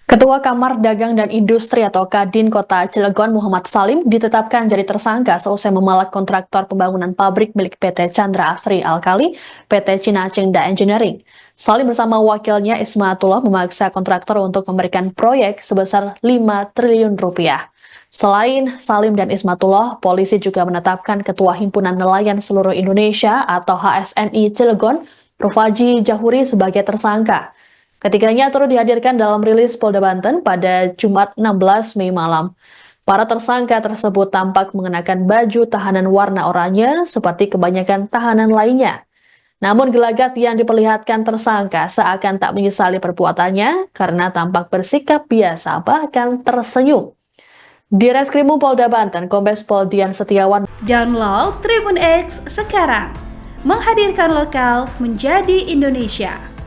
Ketua Kamar Dagang dan Industri atau Kadin Kota Cilegon Muhammad Salim ditetapkan jadi tersangka seusai memalak kontraktor pembangunan pabrik milik PT Chandra Asri Alkali, PT Cina Chengda Engineering. Salim bersama wakilnya Ismatullah memaksa kontraktor untuk memberikan proyek sebesar 5 triliun rupiah. Selain Salim dan Ismatullah, polisi juga menetapkan Ketua Himpunan Nelayan Seluruh Indonesia atau HSNI Cilegon, Rufaji Jahuri sebagai tersangka. Ketiganya turut dihadirkan dalam rilis Polda Banten pada Jumat 16 Mei malam. Para tersangka tersebut tampak mengenakan baju tahanan warna oranye seperti kebanyakan tahanan lainnya. Namun gelagat yang diperlihatkan tersangka seakan tak menyesali perbuatannya karena tampak bersikap biasa bahkan tersenyum. Di Reskrimum Polda Banten, Kombes Pol Dian Setiawan. Download Tribun X sekarang, menghadirkan lokal menjadi Indonesia.